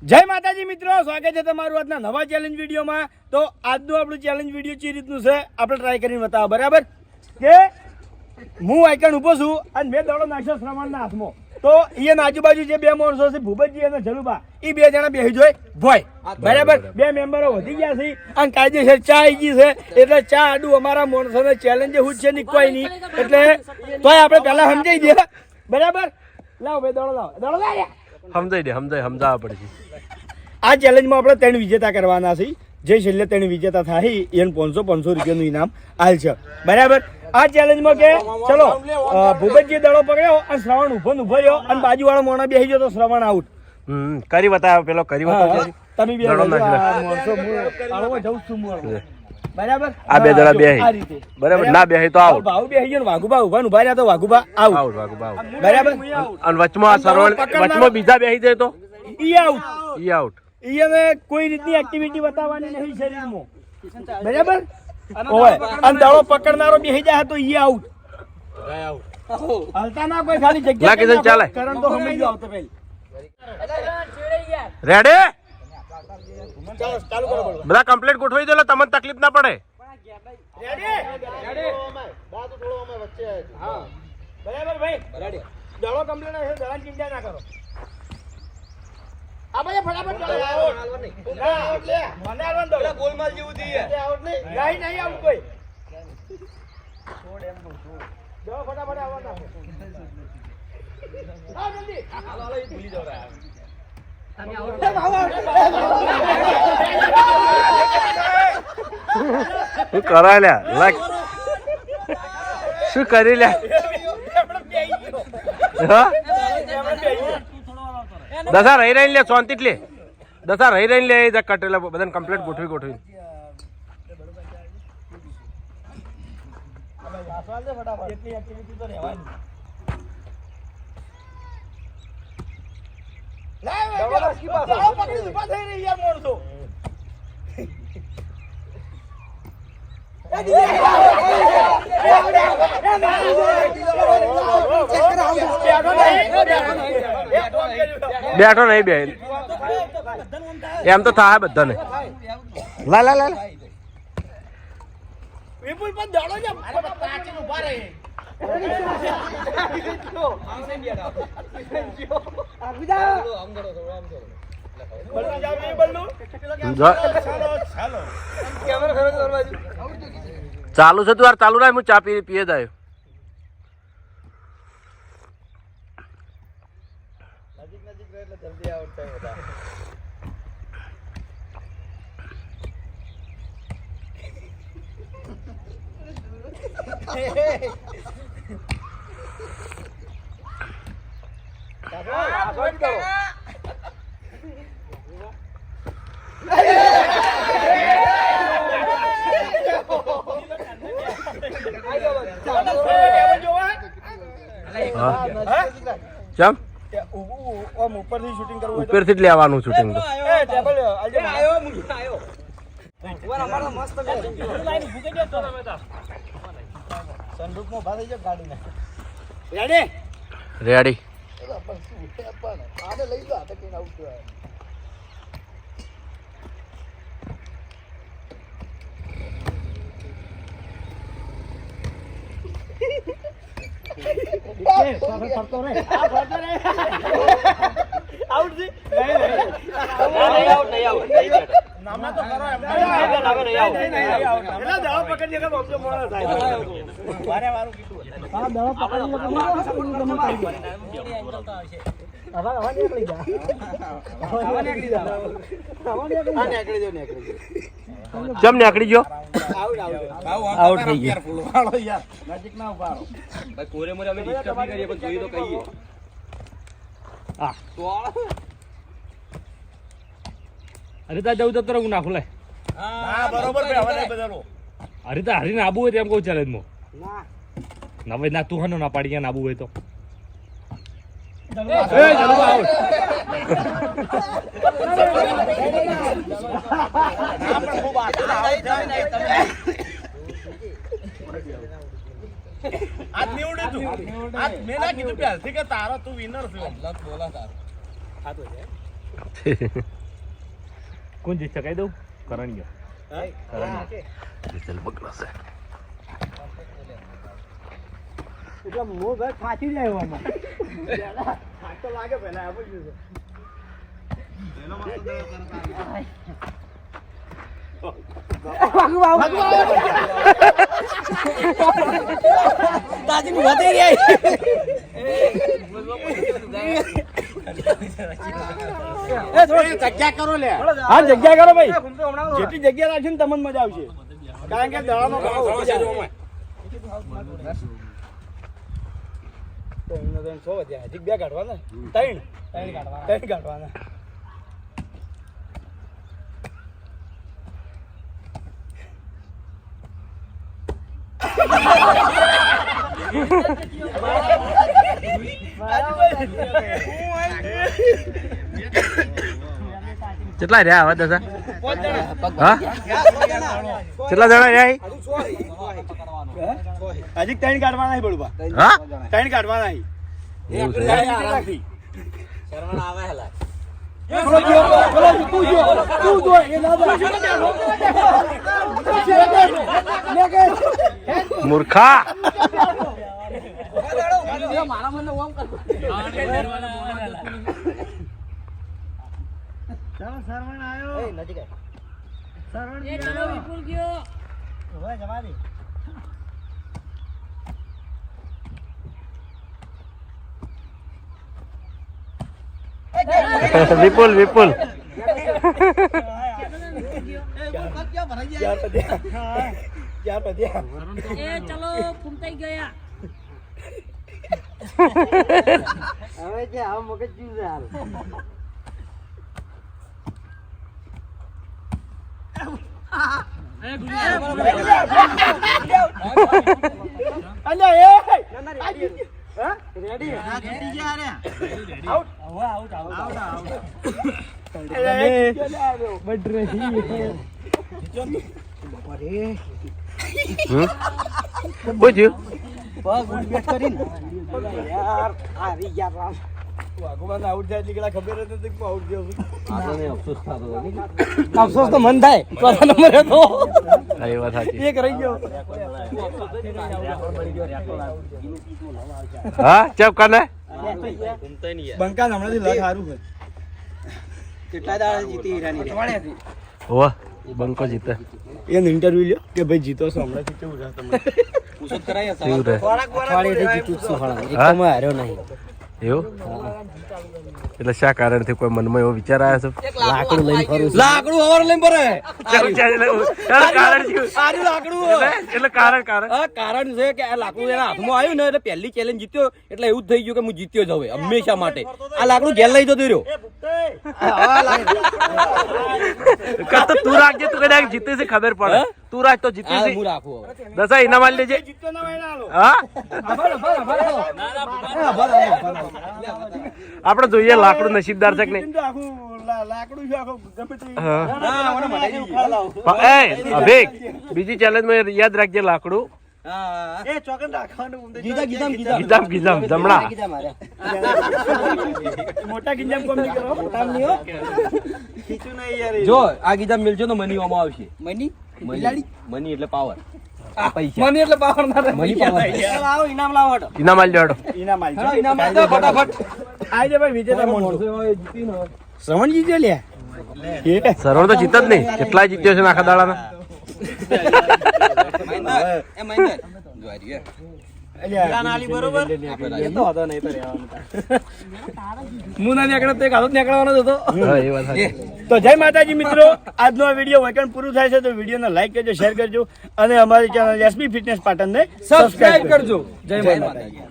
જય માતાજી મિત્રો, સ્વાગત છે તમારું આજના નવા ચેલેન્જ વિડીયોમાં। તો આજનું આપણું ચેલેન્જ વિડીયો ચી રીતનું છે આપણે ટ્રાય કરીને બતાવો, બરાબર? કે હું આઈકન ઊભો છું અને મેં દડો નાખ્યો શ્રવણના હાથમાં, તો અહીંયા આજુબાજુ જે બે માણસો છે ભૂપતજી અને જલુબા, એ બે જણા બેસી જોઈ ભોય, બરાબર? બે મેમ્બરો વધી ગયા છે અને કાયદેસર ચા આવી ગઈ છે, એટલે ચા આડું અમારા માણસોને ચેલેન્જ હું છે નહીં, કોઈ નહીં, એટલે તોય આપણે પહેલા સમજાઈ દઈએ, બરાબર? લાવો ભાઈ દડો, લાવો દડો, લાવ સમજાવવા પડશે। આ ચેલેન્જમાં આપણે 3 વિજેતા કરવાના છે, જે છેલ્લે 3 વિજેતા થાય એને 500 રૂપિયાનું ઇનામ આલ છે, બરાબર? આ ચેલેન્જમાં કે ચલો ભૂપતજી દડો પકડ્યો અને શ્રવણ ઉભો રહ્યો અને બાજુવાળો મોણા બેસી ગયો તો શ્રવણ આઉટ। કરી બતાવો, પેલો કરી બતાવો તમે બે બરાબર? આ બે જણા બે આ રીતે બરાબર, ના બે તો આઉટ। ભાવ બેસી ગયો, વાઘુબા ઉભા રહ્યા તો વાઘુબા આઉટ, બરાબર? અને વચમાં સરવણ, વચમાં બીજા બેસી જાય તો ઈ આઉટ, ઈ આઉટ। ઈને કોઈ રીતની એક્ટિવિટી બતાવવાની નહીં શરીરમાં, બરાબર? ઓય અને દડો પકડનારો બેસી જાય તો ઈ આઉટ, હાલતા ના કોઈ, ખાલી જગ્યા લાગે ચાલે કરંટ તો સમજી આવતો પહેલી। રેડી? ચાલો ચાલુ કરો, બધા કમ્પ્લીટ ગોઠવાઈ દો, તમને તકલીફ ના પડે। રેડી દાદુ થોડો અમે વચ્ચે હા, બરાબર ભાઈ? રેડી, દડો કમ્પ્લીટ છે, દડાની ચિંતા ના કરો। આ ભાઈ ફટાફટ ચાલો, આઉટ ના આઉટ લે, મને આલવાનું દડો ગોલમાલ જેવું દીએ આઉટ નહીં આઉટ કોઈ છોડ એમ નો છોડ દડો ફટાફટ આવવાના આ જલ્દી હાલો એ ભૂલી જાવ રા તમે આઉટ શું કરાય લ્યા, લાગ શું કરી લ્યા? હા દસા રહી રહી લે, શાંતિ લે, દસા રહી રહી લે, કટેલા બધાને કમ્પ્લીટ ગોઠવી એટલી એક્ટિવિટી તો રહેવાની। બેઠો નહીં બે એમ તો થાય બધાને। લા લા લા વિપુલ પર દડો છે, પાછળ ઉભા રહે ચાલુ છે તું યાર, ચાલુ રાખ, હું ચા પીએ જાય। નજીક રહે એટલે જલ્દી આવડ થાય બધા। ચમ ઉપરથી શૂટિંગ કરવું ઉપરથી જ લેવાનું શૂટિંગ તો સંદૂકમાં ઉભા થઈ જાવ ગાડીને। રેડી રેડી આને લઈ જા તકીને આઉટ ચમ નીકળી ગયો, આઉટ થઈ ગયો। નજીક ના ઉભા રહો ભાઈ, કોરે મોરે અમે ડિસ્ટર્બ નહીં કરીએ પણ જોઈએ તો કહીએ। હા તો અરે તા જવું તો હું નાખું લે। હા બરોબર ભાઈ, હવે નહીં બદલો। અરે તા હરીને આબુ હોય તેમ કહું ચેલેન્જમાં ના ભાઈ, ના તું હનો ના પાડી ગયા આબુ હોય તો આજ નીવડે તું, આજ મેં ના કીધું પહેલથી કે તારો તું વિનર છું, બોલા તારો કોણ જીત કહી દઉં કરણ ગયો ચલ બગડશે એટલે મો ભાઈ ફાટી જાય આમાં તો લાગે પહેલા આપો જ જગ્યા કરો લે હા જગ્યા કરો ભાઈ જેટલી જગ્યા રાખશે ને તમને મજા આવશે કારણ કે દવાનો ભાવ ઓછો છે તો એમને તો 100 વધ્યા હજી બે કાઢવાના ત્રણ કાઢવાના કેટલા રહ્યા હવે દસા હા કેટલા જણા રહ્યા હજી ત્રણ કાઢવાના છે બળવા હા ત્રણ કાઢવાના છે મૂર્ખા વિપુલ વિપુલ ચલો ફૂમતાઈ ગયા હવે કે આ મગજ જીવ છે હાલ પૂછ્યું અફસોસ તો મન થાય ચોથા નંબર હતો એ વાત સાચી એક રહી ગયો હા ચેપ કને બંકા હમણાંથી લખ સારું છે કેટલા દાડા જીતી હીરાની ઓહ બંકો જીતે એને ઇન્ટરવ્યુ લ્યો કે ભાઈ જીતો છો હમણાંથી કેવું છે તમને પૂછત કરાય કેવું રહે અઠવાડિયેથી જીતું છું હમણાં એકમાં હાર્યો નહીં એવું એટલે શા કારણથી કોઈ મનમાં એવો વિચાર આવ્યો છે લાકડું લઈને ફરું લાકડું હવાર લઈને ફરે એટલે કારણ કારણ છે કે આ લાકડું એના હાથમાં આવ્યું ને એટલે પહેલી ચેલેન્જ જીત્યો એટલે એવું જ થઈ ગયું કે હું જીત્યો જ હવે હંમેશા માટે આ લાકડું ઘેર લઈ જતો રહ્યો તો તું રાખજે તું કદાચ જીતે છે ખબર પડે તું રાખ તો જીતે છે હું રાખું દસા ઇનામ આલી દેજે હા આપણે જોઈએ લાકડું નસીબદાર છે કે નહીં એ અભિક બીજી ચેલેન્જ માં યાદ રાખજે લાકડું ગીધામ ગીધામ જમણા મોટા ગીજામ કોમ નહીં કરો જો આ ગીજામ મિલજો તો મની ઓમાં આવશે મની મની એટલે પાવર મની એટલે પાવર ના મની પાવર લાવો ઇનામ લાવો હટો ઇનામ આલી દેડો ઇનામ આલજો ઇનામ આલજો ફટાફટ આઈ ભાઈ વિજેતા મોણસો શ્રવણ જીત્યો લે સરવણ તો જીત જ નહીં કેટલા જીત્યો છે આખા દાડાના તો જય માતાજી મિત્રો, આજનો આ વિડીયો વૈકણ પૂરું થાય છે તો વિડીયોને લાઈક કરજો, શેર કરજો અને અમારી ચેનલ એસબી ફિટનેસ પાટણને સબસ્ક્રાઇબ કરજો. જય માતાજી.